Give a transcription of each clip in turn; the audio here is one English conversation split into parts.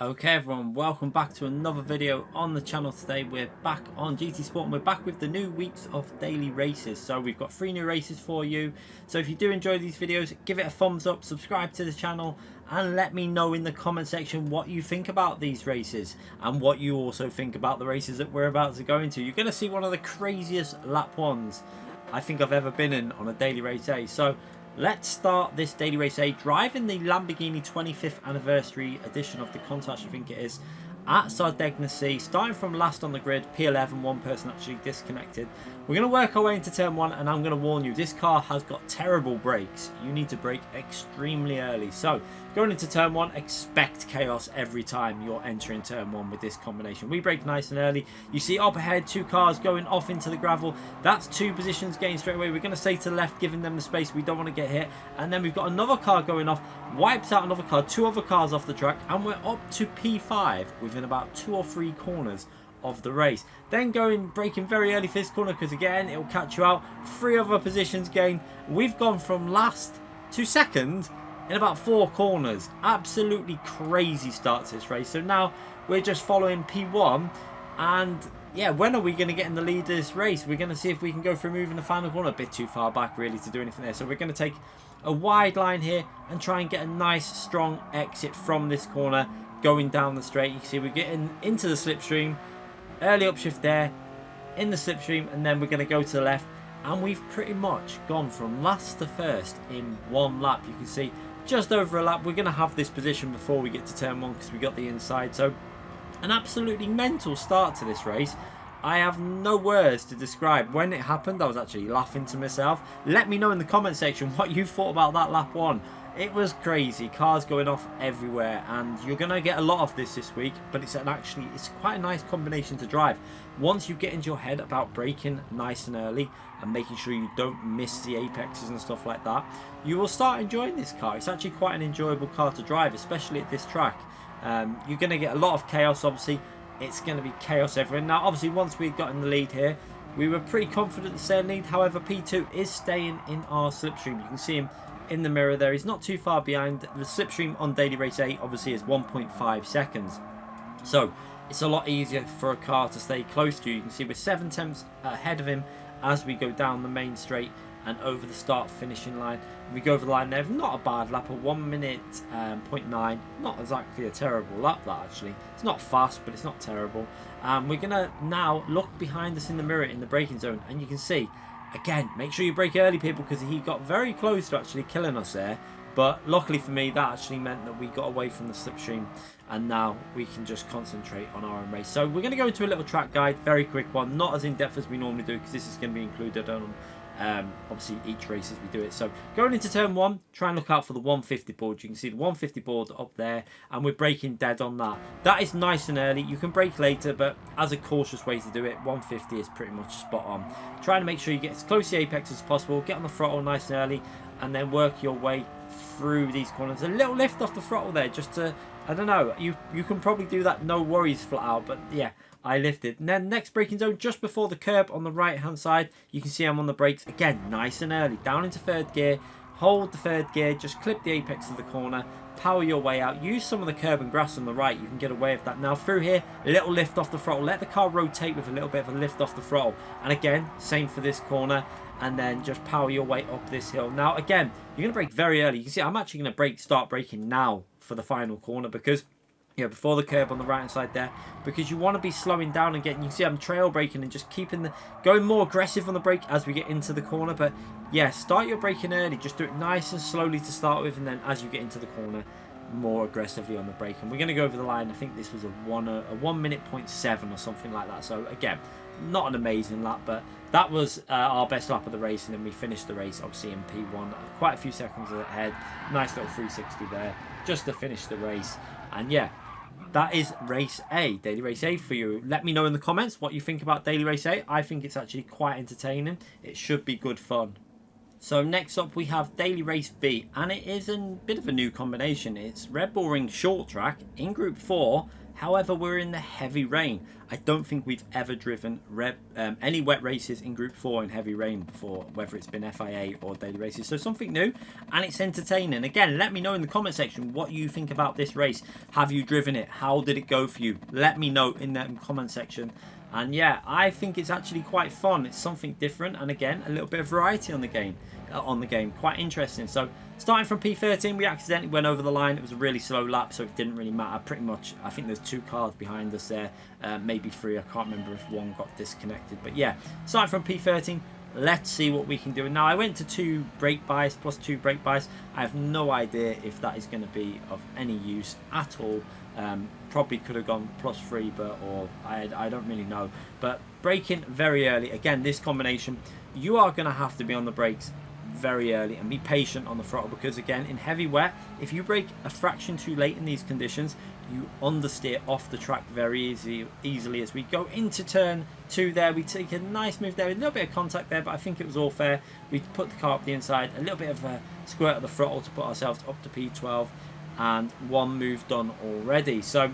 Okay everyone, welcome back to another video on the channel. Today we're back on GT Sport and we're back with the new weeks of daily races. So we've got 3 new races for you. So if you do enjoy these videos, give it a thumbs up, subscribe to the channel and let me know in the comment section what you think about these races and what you also think about the races that we're about to go into. You're going to see one of the craziest lap ones I think I've ever been in on a daily race A. So let's start this daily race A driving the Lamborghini 25th anniversary edition of the Countach, I think it is, at Sardegna, starting from last on the grid, P11, one person actually disconnected. We're going to work our way into turn 1 and I'm going to warn you, this car has got terrible brakes. You need to brake extremely early. So going into turn 1, expect chaos every time you're entering turn 1 with this combination. We brake nice and early. You see up ahead 2 cars going off into the gravel. That's 2 positions gained straight away. We're going to stay to the left, giving them the space. We don't want to get hit. And then we've got another car going off, wipes out another car, 2 other cars off the track, and we're up to P5 within about 2 or 3 corners of the race. Then braking very early for this corner because again it will catch you out. 3 other positions gained. We've gone from last to second in about 4 corners. Absolutely crazy start to this race. So now we're just following P1 and yeah, when are we going to get in the lead of this race? We're going to see if we can go for a move in the final corner. A bit too far back really to do anything there. So we're going to take a wide line here and try and get a nice strong exit from this corner going down the straight. You can see we're getting into the slipstream. Early upshift there in the slipstream, and then we're going to go to the left, and we've pretty much gone from last to first in 1 lap. You can see just over a lap. We're going to have this position before we get to turn 1 because we got the inside. So an absolutely mental start to this race. I have no words to describe. When it happened, I was actually laughing to myself. Let me know in the comment section what you thought about that lap 1. It was crazy, cars going off everywhere, and you're going to get a lot of this week, but it's quite a nice combination to drive. Once you get into your head about braking nice and early and making sure you don't miss the apexes and stuff like that, you will start enjoying this car. It's actually quite an enjoyable car to drive, especially at this track. You're going to get a lot of chaos, obviously. It's going to be chaos everywhere. Now, obviously, once we got in the lead here, we were pretty confident to stay in the lead. However, P2 is staying in our slipstream. You can see him in the mirror there. He's not too far behind. The slipstream on daily race 8 obviously is 1.5 seconds. So it's a lot easier for a car to stay close to you. You can see we're 7 tenths ahead of him as we go down the main straight and over the start finishing line. We go over the line there. Not a bad lap, a 1 minute 0.9. Not exactly a terrible lap that actually. It's not fast, but it's not terrible. We're gonna now look behind us in the mirror in the braking zone, and you can see again, make sure you brake early, people, because he got very close to actually killing us there. But luckily for me, that actually meant that we got away from the slipstream, and now we can just concentrate on our own race. So we're going to go into a little track guide, very quick one, not as in-depth as we normally do, because this is going to be included on obviously each race as we do it. So going into turn 1, try and look out for the 150 board. You can see the 150 board up there, and we're braking dead on that. That is nice and early. You can brake later, but as a cautious way to do it, 150 is pretty much spot on. Trying to make sure you get as close to the apex as possible, get on the throttle nice and early, and then work your way through these corners. A little lift off the throttle there, just to, I don't know, you can probably do that no worries flat out, but yeah, I lifted. And then next braking zone, just before the curb on the right hand side, you can see I'm on the brakes again, nice and early, down into 3rd gear, hold the 3rd gear, just clip the apex of the corner, power your way out, use some of the curb and grass on the right, you can get away with that. Now through here, a little lift off the throttle, let the car rotate with a little bit of a lift off the throttle, and again, same for this corner, and then just power your way up this hill. Now again, you're going to brake very early. You can see I'm actually going to start braking now for the final corner, because before the curb on the right hand side there, because you want to be slowing down and getting, you can see I'm trail braking and just going more aggressive on the brake as we get into the corner. But yeah, start your braking early, just do it nice and slowly to start with, and then as you get into the corner, more aggressively on the brake. And we're going to go over the line. I think this was a 1 minute 0.7 or something like that. So again, not an amazing lap, but that was our best lap of the race, and then we finished the race obviously in P1, quite a few seconds ahead. Nice little 360 there just to finish the race. And yeah, that is race A, daily race A for you. Let me know in the comments what you think about daily race A. I think it's actually quite entertaining. It should be good fun. So next up we have daily race B, and it is a bit of a new combination. It's Red Bull Ring short track in group 4 However, we're in the heavy rain. I don't think we've ever driven any wet races in Group 4 in heavy rain before, whether it's been FIA or daily races. So something new, and it's entertaining. Again, let me know in the comment section what you think about this race. Have you driven it? How did it go for you? Let me know in the comment section. And yeah, I think it's actually quite fun. It's something different, and again, a little bit of variety on the game. Quite interesting. So starting from P13, we accidentally went over the line. It was a really slow lap, so it didn't really matter. Pretty much, I think there's 2 cars behind us there, maybe 3. I can't remember if one got disconnected, but yeah, starting from P13. Let's see what we can do. Now, I went to 2 brake bias, plus 2 brake bias. I have no idea if that is going to be of any use at all. Probably could have gone plus 3, but I don't really know. But braking very early. Again, this combination, you are going to have to be on the brakes very early and be patient on the throttle, because again, in heavy wet, if you brake a fraction too late in these conditions, you understeer off the track very easily. As we go into turn 2 there, we take a nice move there, a little bit of contact there, but I think it was all fair. We put the car up the inside, a little bit of a squirt of the throttle to put ourselves up to P12, and 1 move done already. So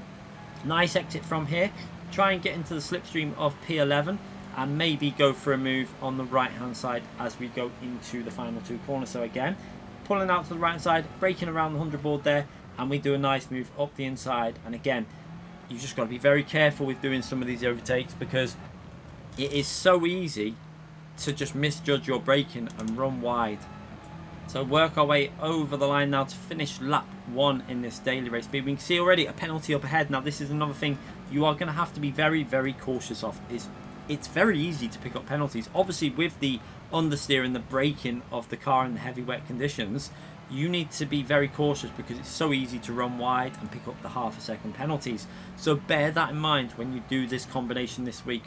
nice exit from here. Try and get into the slipstream of P11 and maybe go for a move on the right hand side as we go into the final 2 corners. So again, pulling out to the right hand side, braking around the 100 board there, and we do a nice move up the inside. And again, you just got to be very careful with doing some of these overtakes, because it is so easy to just misjudge your braking and run wide. So work our way over the line now to finish lap 1 in this daily race. But we can see already a penalty up ahead. Now this is another thing you are going to have to be very, very cautious of. It's very easy to pick up penalties. Obviously, with the understeer and the braking of the car in the heavy wet conditions, you need to be very cautious, because it's so easy to run wide and pick up the ½ second penalties. So bear that in mind when you do this combination this week.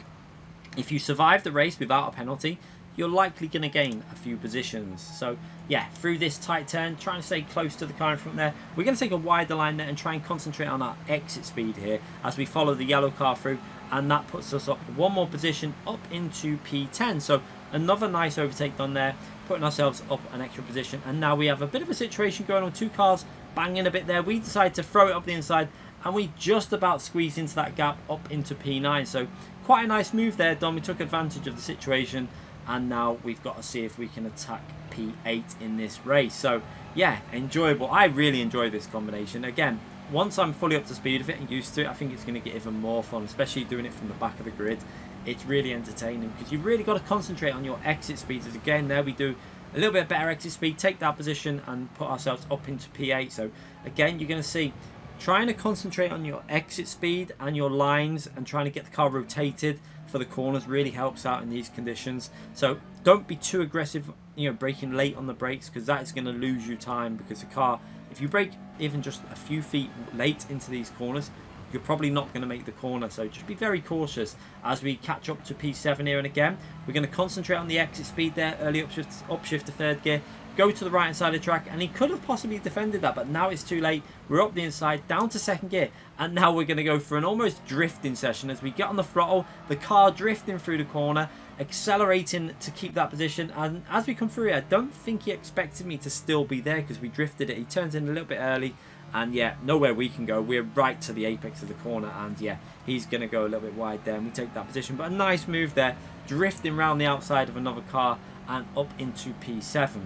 If you survive the race without a penalty, you're likely going to gain a few positions. So yeah, through this tight turn, try and stay close to the car in front there. We're going to take a wider line there and try and concentrate on our exit speed here as we follow the yellow car through, and that puts us up 1 more position up into P10. So another nice overtake done there, putting ourselves up an extra position. And now we have a bit of a situation going on, 2 cars banging a bit there. We decide to throw it up the inside, and we just about squeeze into that gap up into P9. So quite a nice move there done. We took advantage of the situation, and now we've got to see if we can attack P8 in this race. So yeah, enjoyable. I really enjoy this combination. Again, once I'm fully up to speed with it and used to it, I think it's going to get even more fun, especially doing it from the back of the grid. It's really entertaining, because you've really got to concentrate on your exit speeds. As again, there we do a little bit better exit speed, take that position and put ourselves up into P8. So again, you're going to see trying to concentrate on your exit speed and your lines, and trying to get the car rotated for the corners really helps out in these conditions. So don't be too aggressive, braking late on the brakes, because that is going to lose you time, because the car, if you brake even just a few feet late into these corners, you're probably not going to make the corner. So just be very cautious as we catch up to P7 here. And again, we're going to concentrate on the exit speed there, early upshift to 3rd gear, go to the right hand side of the track, and he could have possibly defended that, but now it's too late. We're up the inside, down to 2nd gear, and now we're going to go for an almost drifting session as we get on the throttle, the car drifting through the corner, accelerating to keep that position. And as we come through, I don't think he expected me to still be there, because we drifted it. He turns in a little bit early, and yeah, nowhere we can go. We're right to the apex of the corner, and yeah, he's going to go a little bit wide there, and we take that position. But a nice move there, drifting around the outside of another car and up into P7.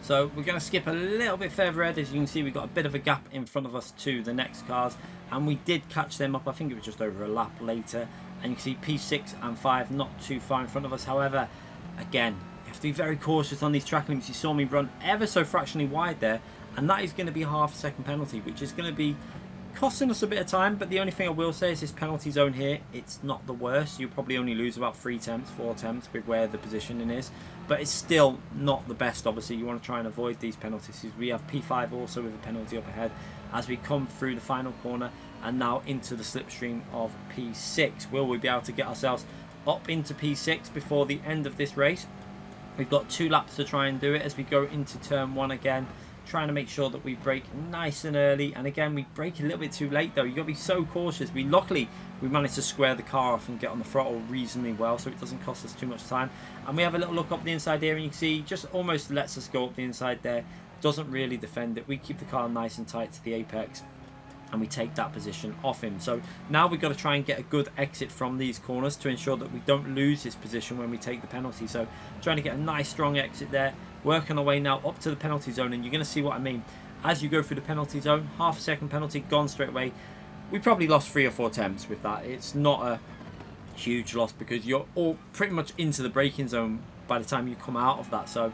So we're going to skip a little bit further ahead. As you can see, we've got a bit of a gap in front of us to the next cars, and we did catch them up. I think it was just over a lap later, and you can see P6 and 5 not too far in front of us. However, again, you have to be very cautious on these track limits. You saw me run ever so fractionally wide there, and that is going to be ½ second penalty, which is going to be costing us a bit of time. But the only thing I will say is this penalty zone here, it's not the worst. You'll probably only lose about 3 attempts, 4 attempts with where the positioning is, but it's still not the best. Obviously, you want to try and avoid these penalties. We have P5 also with a penalty up ahead as we come through the final corner and now into the slipstream of P6. Will we be able to get ourselves up into P6 before the end of this race? We've got 2 laps to try and do it as we go into turn 1 again, trying to make sure that we brake nice and early. And again, we brake a little bit too late though. You've got to be so cautious. Luckily we managed to square the car off and get on the throttle reasonably well, so it doesn't cost us too much time. And we have a little look up the inside here, and you can see just almost lets us go up the inside there. Doesn't really defend it. We keep the car nice and tight to the apex, and we take that position off him. So now we've got to try and get a good exit from these corners to ensure that we don't lose this position when we take the penalty. So trying to get a nice strong exit there, working our way now up to the penalty zone, and you're going to see what I mean. As you go through the penalty zone, half a second penalty, gone straight away. We probably lost 3 or 4 attempts with that. It's not a huge loss because you're all pretty much into the braking zone by the time you come out of that. So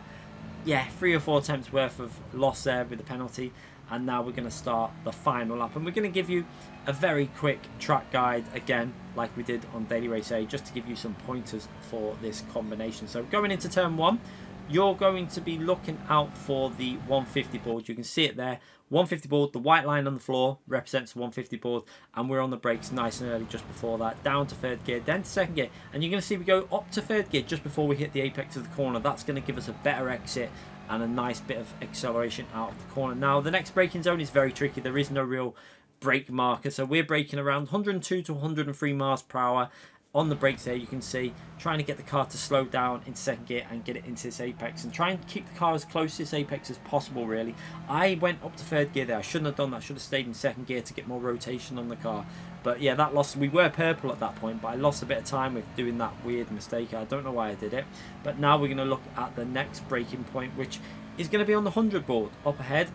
yeah, 3 or 4 attempts worth of loss there with the penalty. And now we're going to start the final lap, and we're going to give you a very quick track guide again, like we did on Daily Race A, just to give you some pointers for this combination. So going into turn 1, you're going to be looking out for the 150 board. You can see it there, 150 board. The white line on the floor represents the 150 board, and we're on the brakes nice and early just before that, down to 3rd gear, then to 2nd gear, and you're going to see we go up to 3rd gear just before we hit the apex of the corner. That's going to give us a better exit and a nice bit of acceleration out of the corner. Now the next braking zone is very tricky. There is no real brake marker, so we're braking around 102 to 103 miles per hour on the brakes there. You can see trying to get the car to slow down into 2nd gear and get it into this apex, and try and keep the car as close to this apex as possible. Really, I went up to 3rd gear there. I shouldn't have done that. I should have stayed in 2nd gear to get more rotation on the car. But yeah, that loss, we were purple at that point, but I lost a bit of time with doing that weird mistake. I don't know why I did it. But now we're going to look at the next braking point, which is going to be on the 100 board up ahead.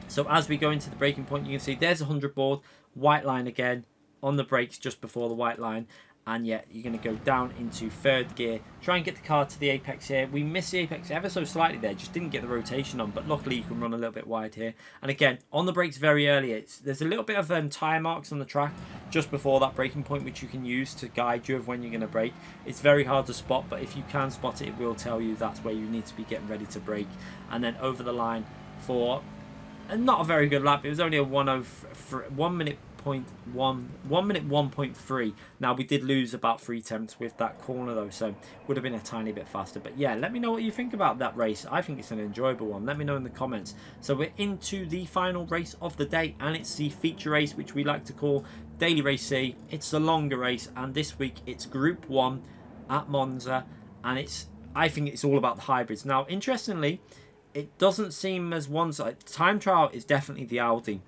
So as we go into the braking point, you can see there's a 100 board, white line again on the brakes just before the white line. And yet you're going to go down into 3rd gear, try and get the car to the apex here. We missed the apex ever so slightly there, just didn't get the rotation on, but luckily you can run a little bit wide here. And again, on the brakes very early, there's a little bit of tyre marks on the track just before that braking point, which you can use to guide you of when you're going to brake. It's very hard to spot, but if you can spot it, it will tell you that's where you need to be getting ready to brake. And then over the line for not a very good lap. It was only a 1 minute 1:01.3. Now we did lose about 3 attempts with that corner though, so would have been a tiny bit faster. But yeah, let me know what you think about that race. I think it's an enjoyable one. Let me know in the comments. So we're into the final race of the day, and it's the feature race, which we like to call Daily Race C. It's the longer race, and this week it's Group 1 at Monza, and I think it's all about the hybrids. Now interestingly, it doesn't seem as one-sided. Time trial is definitely the Audi,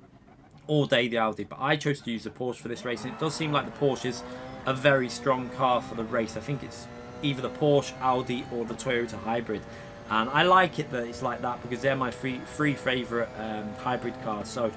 all day the Audi, but I chose to use the Porsche for this race, and it does seem like the Porsche is a very strong car for the race. I think it's either the Porsche, Audi, or the Toyota hybrid, and I like it that it's like that because they're my three favourite hybrid cars. So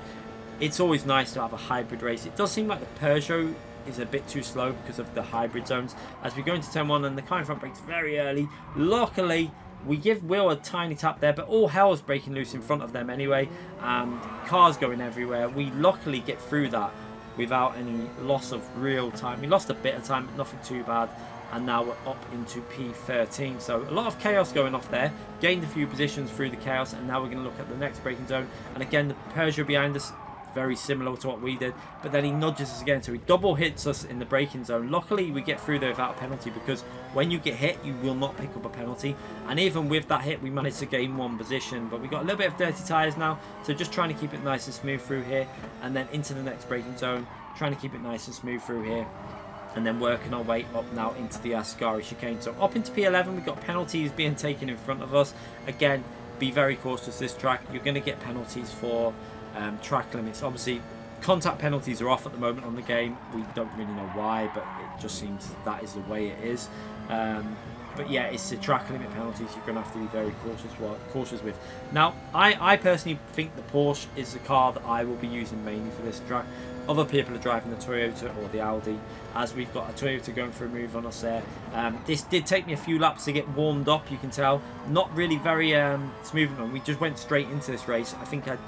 it's always nice to have a hybrid race. It does seem like the Peugeot is a bit too slow because of the hybrid zones. As we go into turn 1, and the car in front brakes very early. Luckily, we give Will a tiny tap there, but all hell is breaking loose in front of them anyway. Cars going everywhere. We luckily get through that without any loss of real time. We lost a bit of time, but nothing too bad. And now we're up into P13. So a lot of chaos going off there. Gained a few positions through the chaos, and now we're going to look at the next braking zone. And again, the Peugeot behind us, very similar to what we did, but then he nudges us again, so he double hits us in the braking zone. Luckily we get through there without a penalty, because when you get hit you will not pick up a penalty, and even with that hit we managed to gain 1 position. But we got a little bit of dirty tyres now, so just trying to keep it nice and smooth through here, and then into the next braking zone, trying to keep it nice and smooth through here, and then working our way up now into the Ascari chicane. So up into P11, we've got penalties being taken in front of us. Again, be very cautious this track. You're going to get penalties for track limits. Obviously contact penalties are off at the moment on the game. We don't really know why, but it just seems that is the way it is. But yeah, it's the track limit penalties you're going to have to be very cautious with. Now I personally think the Porsche is the car that I will be using mainly for this track. Other people are driving the Toyota or the Audi, as we've got a Toyota going for a move on us there. This did take me a few laps to get warmed up, you can tell. Not really very smooth. We just went straight into this race. I think I'd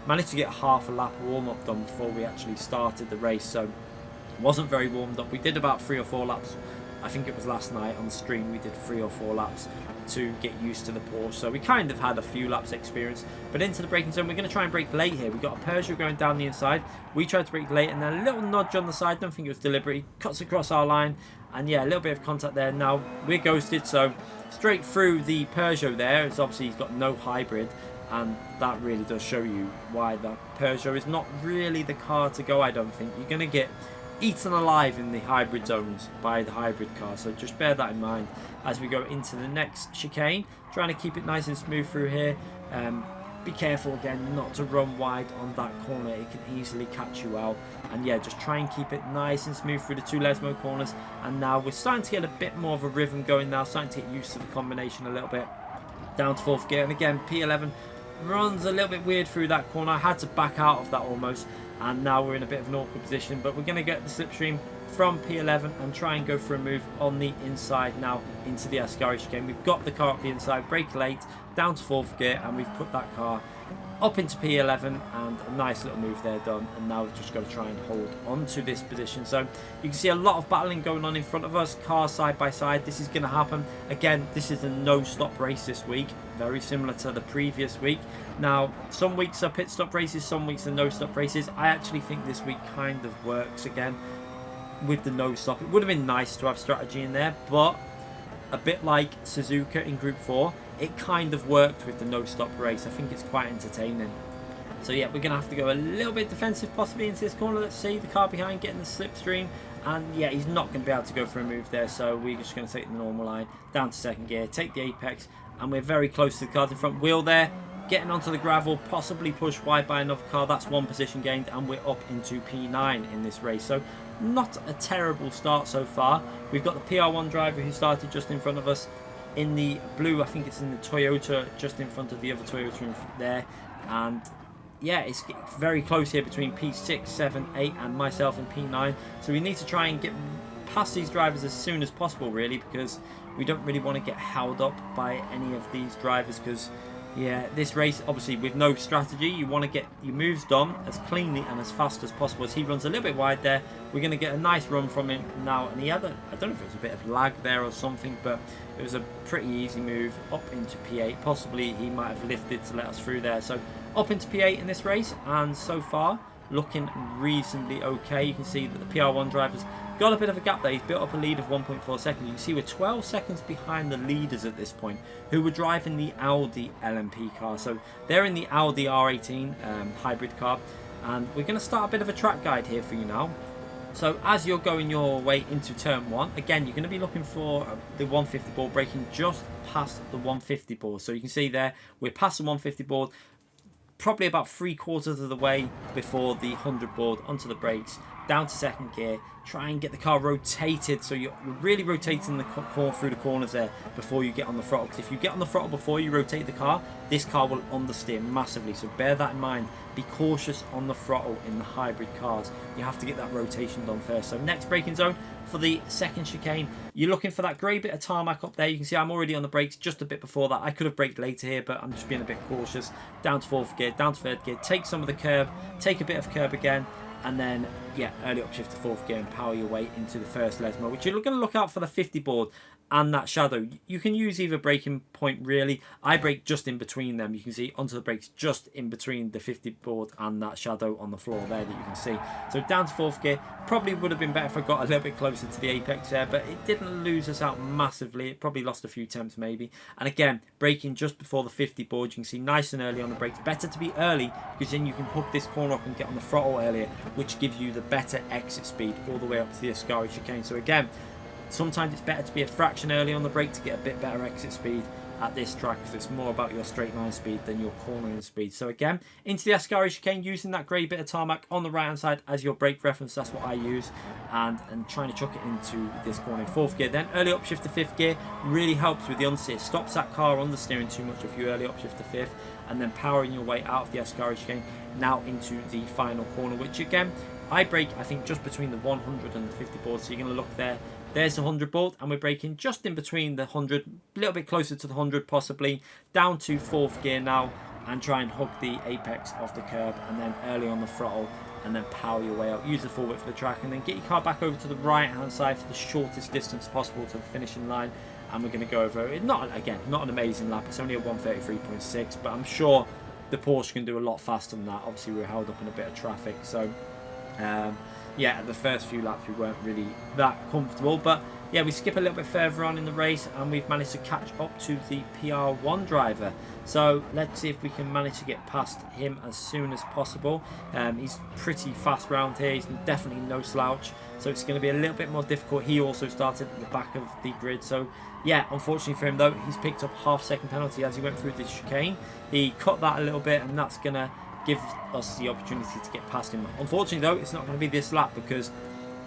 managed to get half a lap warm-up done before we actually started the race, so it wasn't very warmed up. We did about 3 or 4 laps. I think it was last night on the stream we did 3 or 4 laps to get used to the Porsche, so we kind of had a few laps experience. But into the braking zone, we're going to try and brake late here. We've got a Peugeot going down the inside. We tried to brake late, and then a little nudge on the side. Don't think it was deliberate. He cuts across our line, and yeah, a little bit of contact there. Now we're ghosted, so straight through the Peugeot there. It's obviously he's got no hybrid, and that really does show you why the Peugeot is not really the car to go. I don't think you're going to get eaten alive in the hybrid zones by the hybrid car, so just bear that in mind as we go into the next chicane. Trying to keep it nice and smooth through here. be careful again not to run wide on that corner. It can easily catch you out. And yeah, just try and keep it nice and smooth through the two Lesmo corners. And now we're starting to get a bit more of a rhythm going now, starting to get used to the combination a little bit. Down to 4th gear, and again P11 runs a little bit weird through that corner. I had to back out of that almost, and now we're in a bit of an awkward position, but we're going to get the slipstream from P11 and try and go for a move on the inside now into the Ascari chicane. We've got the car up the inside, brake late, down to 4th gear, and we've put that car up into P11, and a nice little move there done. And now we've just got to try and hold on to this position. So you can see a lot of battling going on in front of us, cars side by side. This is going to happen again. This is a no stop race this week, very similar to the previous week. Now some weeks are pit stop races, some weeks are no stop races. I actually think this week kind of works again with the no stop. It would have been nice to have strategy in there, but a bit like Suzuka in Group 4, it kind of worked with the no stop race. I think it's quite entertaining. So yeah, we're going to have to go a little bit defensive possibly into this corner. Let's see, the car behind getting the slipstream, and yeah, he's not going to be able to go for a move there, so we're just going to take the normal line down to 2nd gear, take the apex, and we're very close to the cars in front. Wheel there, getting onto the gravel, possibly pushed wide by another car. That's one position gained, and we're up into P9 in this race. So not a terrible start so far. We've got the PR1 driver who started just in front of us in the blue. I think it's in the Toyota, just in front of the other Toyota there. And yeah, it's very close here between P6, 7, 8 and myself in P9. So we need to try and get past these drivers as soon as possible, really, because we don't really want to get held up by any of these drivers, because yeah, this race, obviously with no strategy, you want to get your moves done as cleanly and as fast as possible. As he runs a little bit wide there, we're going to get a nice run from him now. And he had I don't know if it was a bit of lag there or something, but it was a pretty easy move up into P8. Possibly he might have lifted to let us through there. So up into P8 in this race, and so far looking reasonably okay. You can see that the PR1 drivers got a bit of a gap there. He's built up a lead of 1.4 seconds. You can see we're 12 seconds behind the leaders at this point, who were driving the Audi LMP car. So they're in the Audi R18 hybrid car, and we're going to start a bit of a track guide here for you now. So as you're going your way into turn 1, again, you're going to be looking for the 150 board, braking just past the 150 board. So you can see there, we're past the 150 board, probably about 3/4 of the way before the 100 board, onto the brakes, down to 2nd gear, try and get the car rotated, so you're really rotating the car through the corners there before you get on the throttle, because if you get on the throttle before you rotate the car, this car will understeer massively. So bear that in mind. Be cautious on the throttle in the hybrid cars. You have to get that rotation done first. So next braking zone for the 2nd chicane, you're looking for that grey bit of tarmac up there. You can see I'm already on the brakes just a bit before that. I could have braked later here, but I'm just being a bit cautious. Down to 4th gear, down to 3rd gear, take some of the curb, take a bit of curb again, and then yeah, early upshift to 4th gear and power your way into the first Lesmo, which you're going to look out for the 50 board and that shadow. You can use either braking point really. I brake just in between them. You can see onto the brakes just in between the 50 board and that shadow on the floor there that you can see. So down to 4th gear, probably would have been better if I got a little bit closer to the apex there, but it didn't lose us out massively. It probably lost a few temps maybe. And again, braking just before the 50 board, you can see nice and early on the brakes. Better to be early, because then you can hook this corner up and get on the throttle earlier, which gives you the better exit speed all the way up to the Ascari chicane. So again, sometimes it's better to be a fraction early on the brake to get a bit better exit speed at this track, because it's more about your straight line speed than your cornering speed. So again, into the Ascari chicane, using that grey bit of tarmac on the right hand side as your brake reference. That's what I use, and trying to chuck it into this corner in 4th gear. Then early upshift to 5th gear really helps with the understeer, stops that car understeering too much if you early upshift to 5th, and then powering your way out of the Ascari chicane now into the final corner, which again, I brake I think just between the 100 and the 50 board. So you're going to look there, there's the 100 board, and we're braking just in between the 100, a little bit closer to the 100 possibly, down to 4th gear now, and try and hook the apex off the curb, and then early on the throttle, and then power your way out. Use the full width of the track, and then get your car back over to the right hand side for the shortest distance possible to the finishing line. And we're going to go over it. Not an amazing lap. It's only a 1:33.6, but I'm sure the Porsche can do a lot faster than that. Obviously, we were held up in a bit of traffic, so yeah, the first few laps we weren't really that comfortable, but yeah, we skip a little bit further on in the race and we've managed to catch up to the PR1 driver. So let's see if we can manage to get past him as soon as possible. He's pretty fast round here. He's definitely no slouch. So it's going to be a little bit more difficult. He also started at the back of the grid. So yeah, unfortunately for him though, he's picked up half-second penalty as he went through this chicane. He cut that a little bit, and that's going to give us the opportunity to get past him. Unfortunately though, it's not going to be this lap because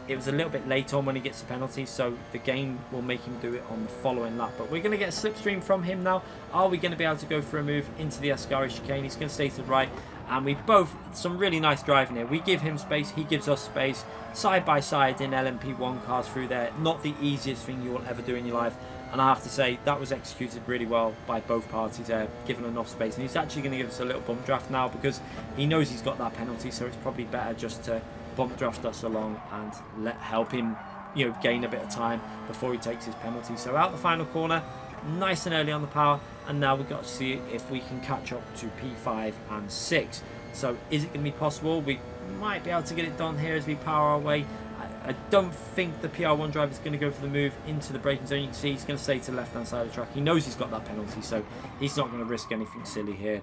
it was a little bit late on when he gets the penalty, so the game will make him do it on the following lap. But we're going to get a slipstream from him now. Are we going to be able to go for a move into the Ascari chicane? He's going to stay to the right, and we both, some really nice driving here. We give him space, he gives us space, side by side in LMP1 cars through there. Not the easiest thing you will ever do in your life, and I have to say that was executed really well by both parties there, given enough space. And he's actually going to give us a little bump draft now because he knows he's got that penalty, so it's probably better just to bump draft us along and help him, you know, gain a bit of time before he takes his penalty. So out the final corner, nice and early on the power, and now we've got to see if we can catch up to P5 and 6. So is it going to be possible? We might be able to get it done here as we power our way. I don't think the PR1 driver is going to go for the move into the braking zone. You can see he's going to stay to the left hand side of the track. He knows he's got that penalty, so he's not going to risk anything silly here.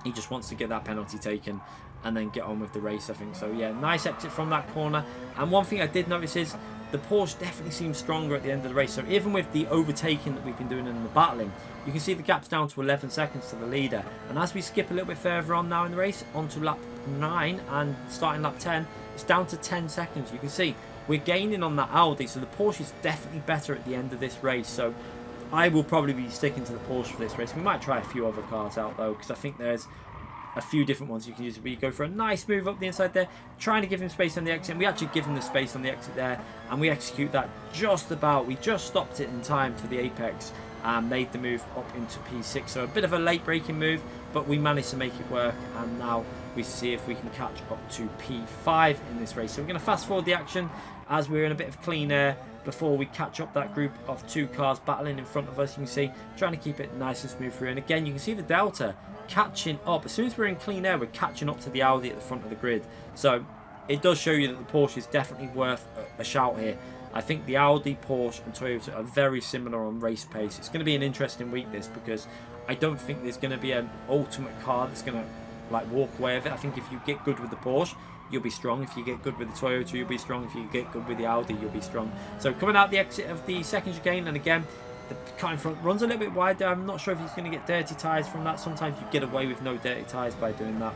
He just wants to get that penalty taken and then get on with the race, I think. So yeah, nice exit from that corner. And one thing I did notice is the Porsche definitely seems stronger at the end of the race. So even with the overtaking that we've been doing in the battling, you can see the gap's down to 11 seconds to the leader. And as we skip a little bit further on now in the race, onto lap 9 and starting lap 10, it's down to 10 seconds. You can see we're gaining on that Audi, so the Porsche is definitely better at the end of this race. So I will probably be sticking to the Porsche for this race. We might try a few other cars out though, because I think there's a few different ones you can use. We go for a nice move up the inside there, trying to give him space on the exit, and we actually give him the space on the exit there, and we execute that just about. We just stopped it in time for the apex and made the move up into P6. So a bit of a late braking move, but we managed to make it work, and now we see if we can catch up to P5 in this race. So we're going to fast forward the action as we're in a bit of clean air before we catch up that group of 2 cars battling in front of us. You can see, trying to keep it nice and smooth through. And again, you can see the Delta catching up. As soon as we're in clean air, we're catching up to the Audi at the front of the grid. So it does show you that the Porsche is definitely worth a shout here. I think the Audi, Porsche and Toyota are very similar on race pace. It's going to be an interesting week this, because I don't think there's going to be an ultimate car that's going to like walk away with it. I think if you get good with the Porsche, you'll be strong. If you get good with the Toyota, you'll be strong. If you get good with the Audi, you'll be strong. So coming out the exit of the second chicane, and again, the car in front runs a little bit wide there. I'm not sure if he's going to get dirty tyres from that. Sometimes you get away with no dirty tyres by doing that,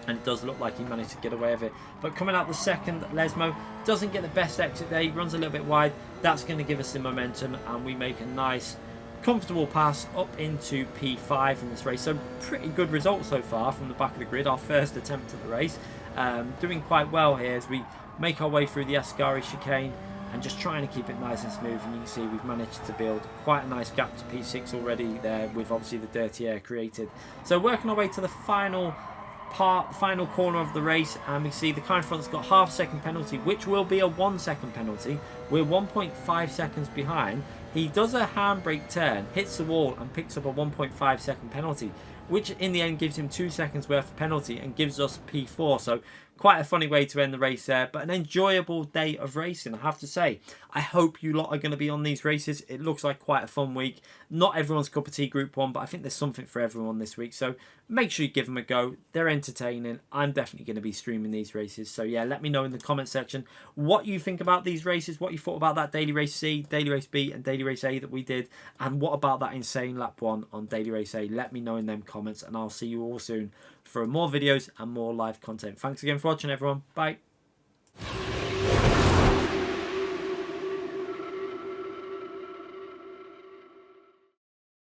and it does look like he managed to get away with it. But coming out the second, Lesmo doesn't get the best exit there. He runs a little bit wide. That's going to give us the momentum, and we make a nice comfortable pass up into P5 in this race. So pretty good result so far from the back of the grid. Our first attempt at the race. Doing quite well here as we make our way through the Ascari chicane and just trying to keep it nice and smooth. And you can see we've managed to build quite a nice gap to P6 already there, with obviously the dirty air created. So working our way to the final corner of the race, and we see the car in front's got half-second penalty, which will be a 1-second penalty. We're 1.5 seconds behind. He does a handbrake turn, hits the wall and picks up a 1.5 second penalty, which in the end gives him 2 seconds worth of penalty and gives us P4. So quite a funny way to end the race there, but an enjoyable day of racing, I have to say. I hope you lot are going to be on these races. It looks like quite a fun week. Not everyone's cup of tea Group 1, but I think there's something for everyone this week. So make sure you give them a go. They're entertaining. I'm definitely going to be streaming these races. So yeah, let me know in the comment section what you think about these races, what you thought about that Daily Race C, Daily Race B and Daily Race A that we did, and what about that insane lap 1 on Daily Race A. Let me know in them comments, and I'll see you all soon for more videos and more live content. Thanks again for watching, everyone. Bye.